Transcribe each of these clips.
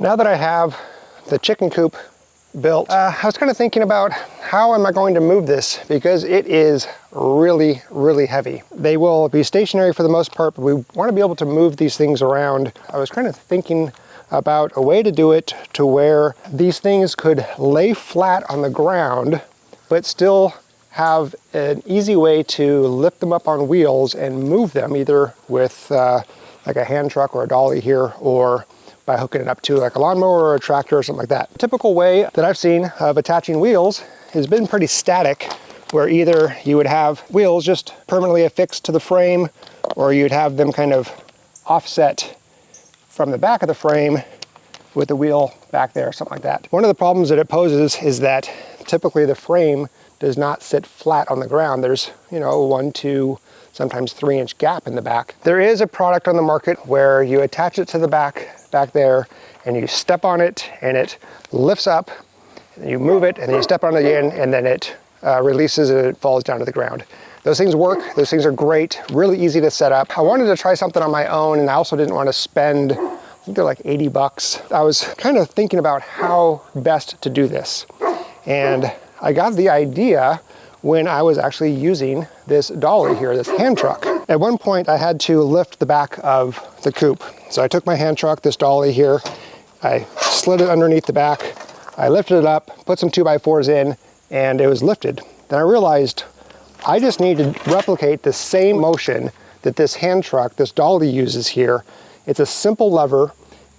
Now that I have the chicken coop built, I was kind of thinking about how am I going to move this, because it is really, really heavy. They will be stationary for the most part, but we want to be able to move these things around. I was kind of thinking about a way to do it to where these things could lay flat on the ground, but still have an easy way to lift them up on wheels and move them, either with like a hand truck or a dolly here, or by hooking it up to like a lawnmower or a tractor or something like that. Typical way that I've seen of attaching wheels has been pretty static, where either you would have wheels just permanently affixed to the frame, or you'd have them kind of offset from the back of the frame with the wheel back there, something like that. One of the problems that it poses is that typically the frame does not sit flat on the ground. There's, you know, 1, 2, sometimes 3-inch gap in the back. There is a product on the market where you attach it to the back there, and you step on it and it lifts up, and you move it and then you step on it again, and then it releases and it falls down to the ground. Those things work, those things are great, really easy to set up. I wanted to try something on my own, and I also didn't want to spend, I think they're like 80 bucks. I was kind of thinking about how best to do this. And I got the idea when I was actually using this dolly here, this hand truck. At one point I had to lift the back of the coop. So I took my hand truck, this dolly here, I slid it underneath the back, I lifted it up, put some 2x4s in, and it was lifted. Then I realized I just need to replicate the same motion that this hand truck, this dolly uses here. It's a simple lever,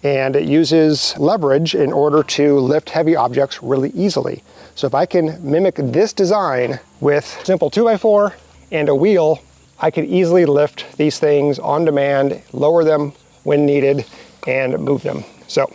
and it uses leverage in order to lift heavy objects really easily. So if I can mimic this design with simple 2x4 and a wheel, I could easily lift these things on demand, lower them when needed, and move them. So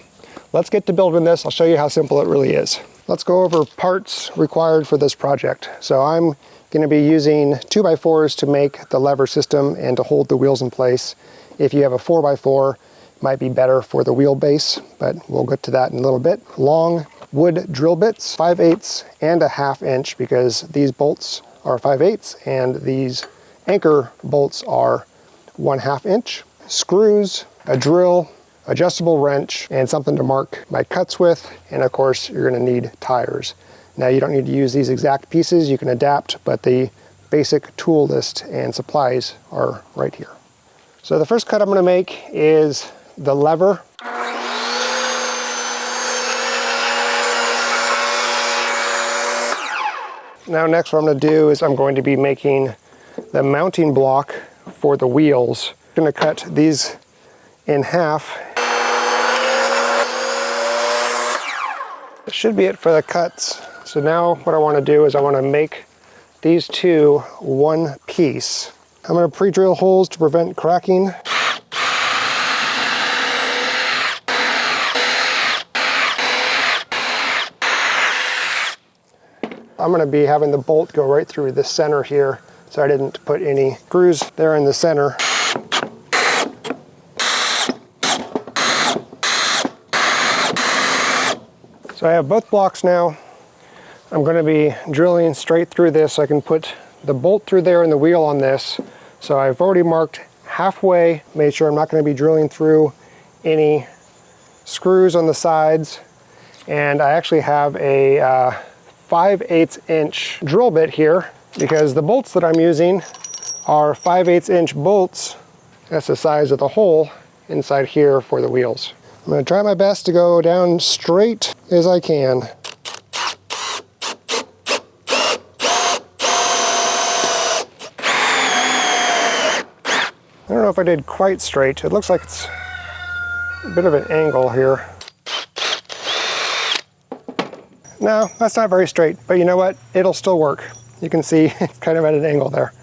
let's get to building this. I'll show you how simple it really is. Let's go over parts required for this project. So I'm going to be using 2x4s to make the lever system and to hold the wheels in place. If you have a 4x4, it might be better for the wheelbase, but we'll get to that in a little bit. Long wood drill bits, 5/8 and a 1/2 inch, because these bolts are 5/8 and these anchor bolts are 1/2 inch. Screws, a drill, adjustable wrench, and something to mark my cuts with, and of course you're going to need tires. Now you don't need to use these exact pieces, you can adapt, but the basic tool list and supplies are right here. So the first cut I'm going to make is the lever. Now next what I'm going to do is I'm going to be making the mounting block for the wheels. I'm going to cut these in half. That should be it for the cuts. So now what I want to do is I want to make these two one piece. I'm going to pre-drill holes to prevent cracking. I'm going to be having the bolt go right through the center here, so I didn't put any screws there in the center. So I have both blocks now. I'm going to be drilling straight through this so I can put the bolt through there and the wheel on this. So I've already marked halfway, made sure I'm not going to be drilling through any screws on the sides. And I actually have a 5/8 inch drill bit here, because the bolts that I'm using are 5/8 inch bolts. That's the size of the hole inside here for the wheels. I'm going to try my best to go down straight as I can. I don't know if I did quite straight. It looks like it's a bit of an angle here. No, that's not very straight, but you know what? It'll still work. You can see it's kind of at an angle there.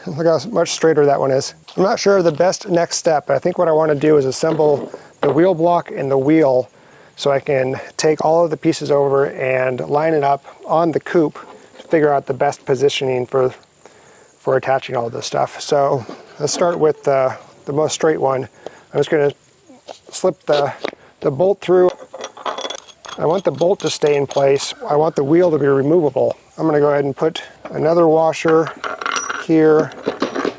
Look how much straighter that one is. I'm not sure the best next step, but I think what I want to do is assemble the wheel block and the wheel so I can take all of the pieces over and line it up on the coop to figure out the best positioning for attaching all this stuff. So let's start with the most straight one. I'm just going to slip the bolt through. I want the bolt to stay in place. I want the wheel to be removable. I'm gonna go ahead and put another washer here,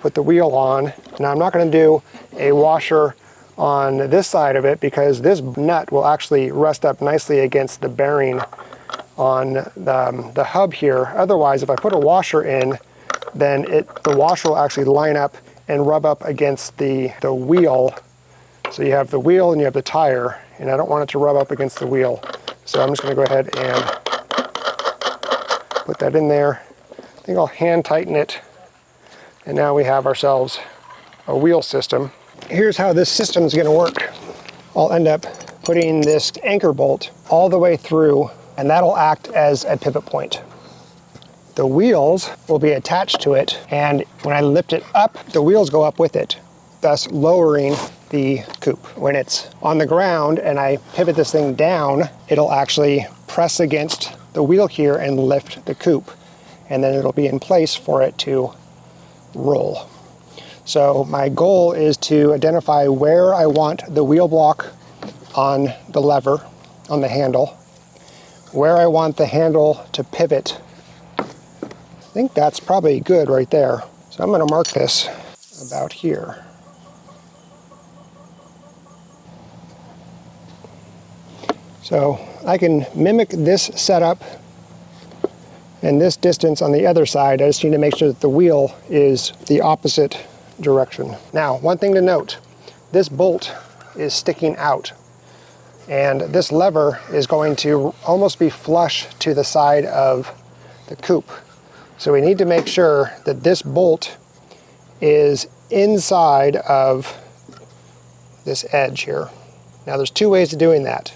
put the wheel on. Now I'm not gonna do a washer on this side of it because this nut will actually rust up nicely against the bearing on the hub here. Otherwise, if I put a washer in, then the washer will actually line up and rub up against the wheel. So you have the wheel and you have the tire, and I don't want it to rub up against the wheel. So I'm just gonna go ahead and put that in there. I think I'll hand tighten it. And now we have ourselves a wheel system. Here's how this system is gonna work. I'll end up putting this anchor bolt all the way through, and that'll act as a pivot point. The wheels will be attached to it, and when I lift it up, the wheels go up with it, thus lowering the coop. When it's on the ground and I pivot this thing down, it'll actually press against the wheel here and lift the coop, and then it'll be in place for it to roll. So my goal is to identify where I want the wheel block on the lever, on the handle, where I want the handle to pivot. I think that's probably good right there. So I'm going to mark this about here. So I can mimic this setup and this distance on the other side. I just need to make sure that the wheel is the opposite direction. Now, one thing to note, this bolt is sticking out, and this lever is going to almost be flush to the side of the coop. So we need to make sure that this bolt is inside of this edge here. Now there's two ways of doing that.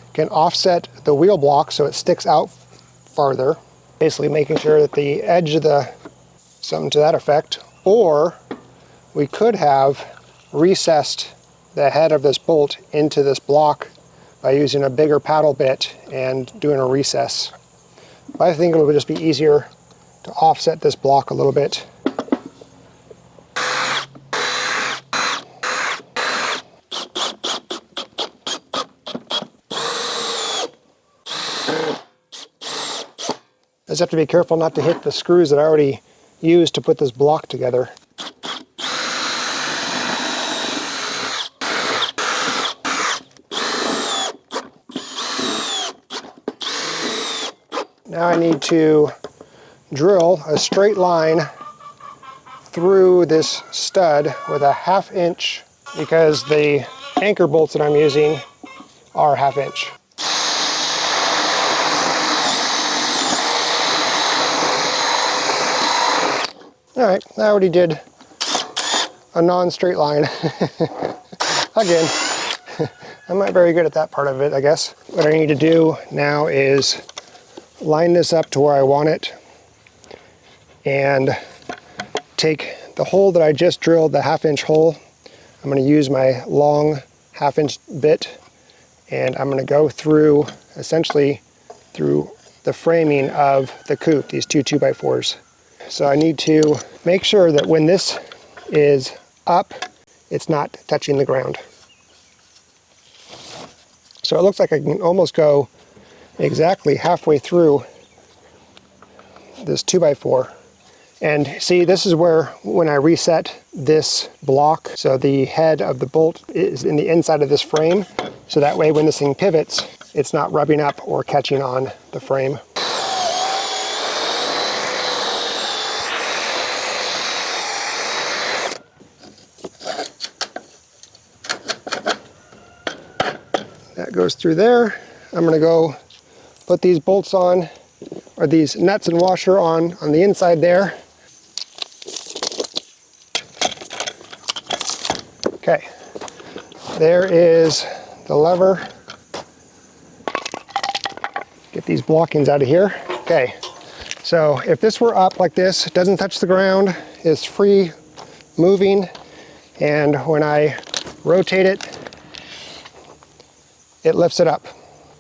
You can offset the wheel block so it sticks out farther, basically making sure that the edge of something to that effect, or we could have recessed the head of this bolt into this block by using a bigger paddle bit and doing a recess. But I think it would just be easier to offset this block a little bit. I just have to be careful not to hit the screws that I already used to put this block together. Now I need to drill a straight line through this stud with a 1/2 inch, because the anchor bolts that I'm using are 1/2 inch. All right, I already did a non-straight line. Again, I'm not very good at that part of it, I guess. What I need to do now is line this up to where I want it and take the hole that I just drilled, the 1/2 inch hole. I'm going to use my long 1/2 inch bit, and I'm going to go through, essentially through the framing of the coop, these two 2x4s. So I need to make sure that when this is up, it's not touching the ground. So it looks like I can almost go exactly halfway through this 2x4. And see, this is where, when I reset this block, so the head of the bolt is in the inside of this frame, so that way when this thing pivots, it's not rubbing up or catching on the frame. That goes through there. I'm going to go put these bolts on, or these nuts and washer on the inside there. Okay, there is the lever. Get these blockings out of here. Okay, so if this were up like this, it doesn't touch the ground, it's free moving, and when I rotate it, it lifts it up.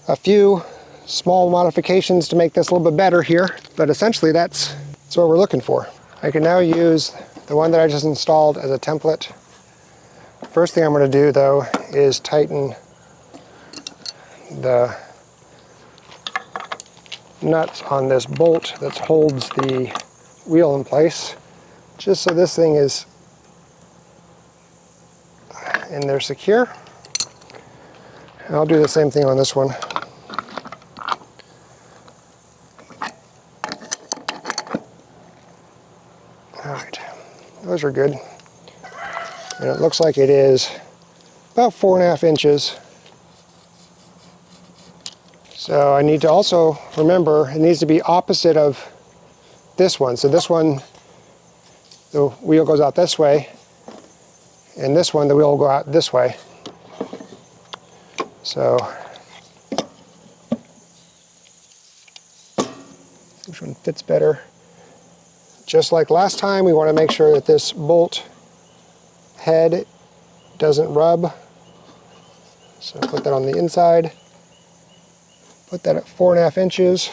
A few small modifications to make this a little bit better here, but essentially that's what we're looking for. I can now use the one that I just installed as a template. First thing I'm going to do though is tighten the nuts on this bolt that holds the wheel in place, just so this thing is in there secure. And I'll do the same thing on this one. All right, those are good. And it looks like it is about 4.5 inches. So I need to also remember it needs to be opposite of this one. So this one, the wheel goes out this way, and this one, the wheel will go out this way. So which one fits better? Just like last time, we want to make sure that this bolt head doesn't rub. So put that on the inside. Put that at 4.5 inches.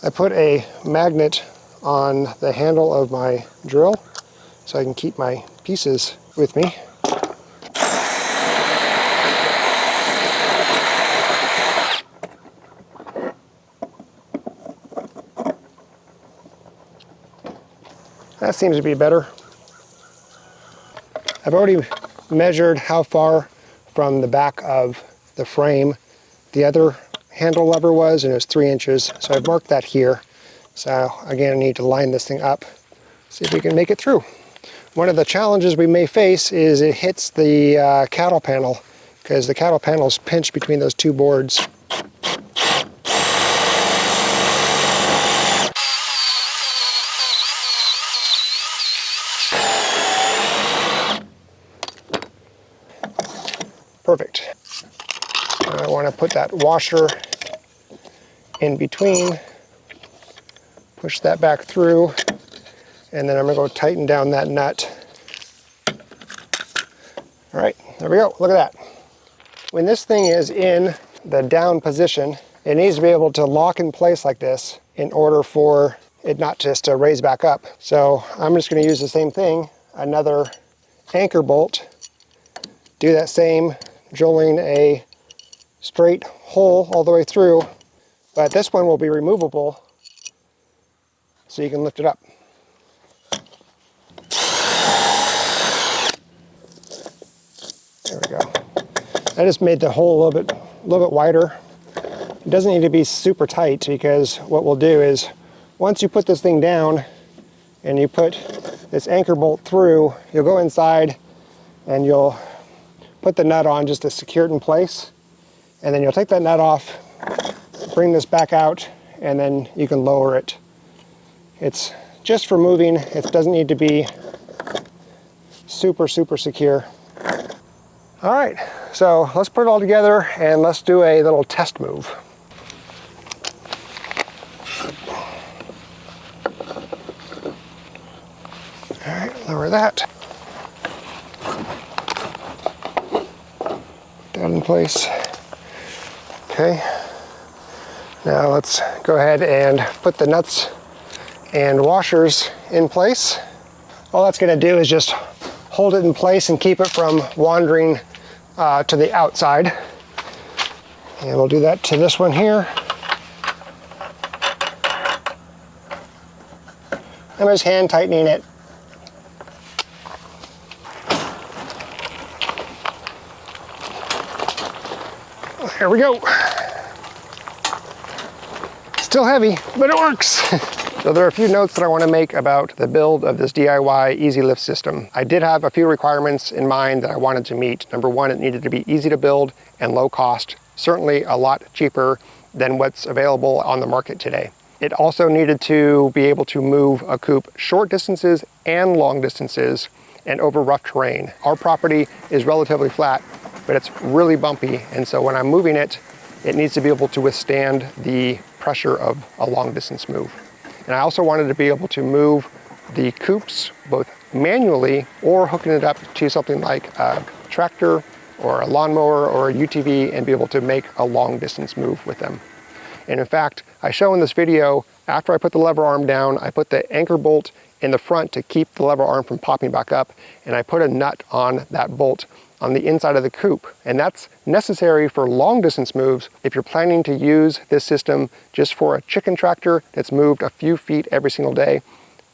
I put a magnet on the handle of my drill so I can keep my pieces with me. That seems to be better. I've already measured how far from the back of the frame the other handle lever was, and it was 3 inches. So I've marked that here. So again, I need to line this thing up, see if we can make it through. One of the challenges we may face is it hits the cattle panel, because the cattle panel is pinched between those two boards. Perfect. I want to put that washer in between, push that back through, and then I'm going to go tighten down that nut. All right, there we go. Look at that. When this thing is in the down position, it needs to be able to lock in place like this in order for it not just to raise back up. So I'm just going to use the same thing, another anchor bolt, do that same, drilling a straight hole all the way through, but this one will be removable so you can lift it up. There we go. I just made the hole a little bit wider. It doesn't need to be super tight, because what we'll do is once you put this thing down and you put this anchor bolt through, you'll go inside and you'll put the nut on just to secure it in place. And then you'll take that nut off, bring this back out, and then you can lower it. It's just for moving. It doesn't need to be super, super secure. All right, so let's put it all together and let's do a little test move. All right, lower that. Put that in place. Okay, now let's go ahead and put the nuts and washers in place. All that's going to do is just hold it in place and keep it from wandering to the outside. And we'll do that to this one here. I'm just hand tightening it. There we go. Still heavy, but it works. So there are a few notes that I want to make about the build of this DIY Easy Lift system. I did have a few requirements in mind that I wanted to meet. Number one, it needed to be easy to build and low cost, certainly a lot cheaper than what's available on the market today. It also needed to be able to move a coop short distances and long distances and over rough terrain. Our property is relatively flat, but it's really bumpy, and so when I'm moving it, it needs to be able to withstand the pressure of a long distance move. And I also wanted to be able to move the coops both manually or hooking it up to something like a tractor or a lawnmower or a UTV and be able to make a long distance move with them. And in fact, I show in this video, after I put the lever arm down, I put the anchor bolt in the front to keep the lever arm from popping back up, and I put a nut on that bolt on the inside of the coop. And that's necessary for long distance moves. If you're planning to use this system just for a chicken tractor that's moved a few feet every single day,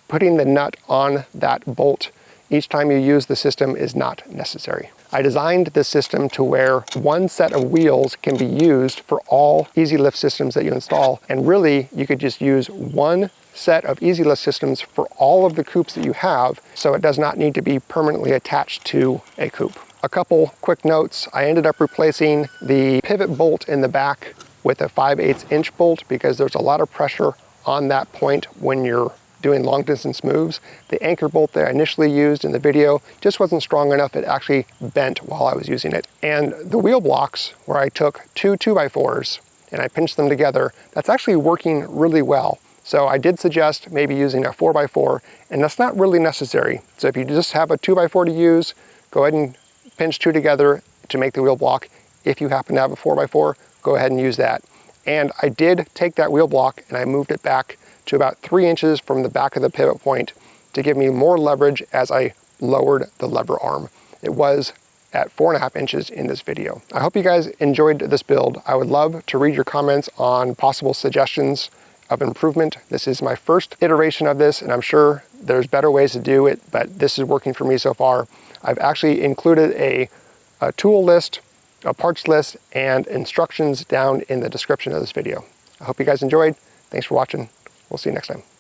putting the nut on that bolt each time you use the system is not necessary. I designed this system to where one set of wheels can be used for all Easy Lift systems that you install, and really you could just use one set of Easy Lift systems for all of the coops that you have, so it does not need to be permanently attached to a coop. A couple quick notes: I ended up replacing the pivot bolt in the back with a 5/8 inch bolt because there's a lot of pressure on that point when you're doing long distance moves. The anchor bolt that I initially used in the video just wasn't strong enough. It actually bent while I was using it. And the wheel blocks, where I took two 2x4s and I pinched them together, that's actually working really well. So I did suggest maybe using a 4x4, and that's not really necessary. So if you just have a 2x4 to use, go ahead and pinch two together to make the wheel block. If you happen to have a 4x4, go ahead and use that. And I did take that wheel block and I moved it back to about 3 inches from the back of the pivot point to give me more leverage as I lowered the lever arm. It was at 4.5 inches in this video. I hope you guys enjoyed this build. I would love to read your comments on possible suggestions of improvement. This is my first iteration of this, and I'm sure there's better ways to do it, but this is working for me so far. I've actually included a tool list, a parts list, and instructions down in the description of this video. I hope you guys enjoyed. Thanks for watching. We'll see you next time.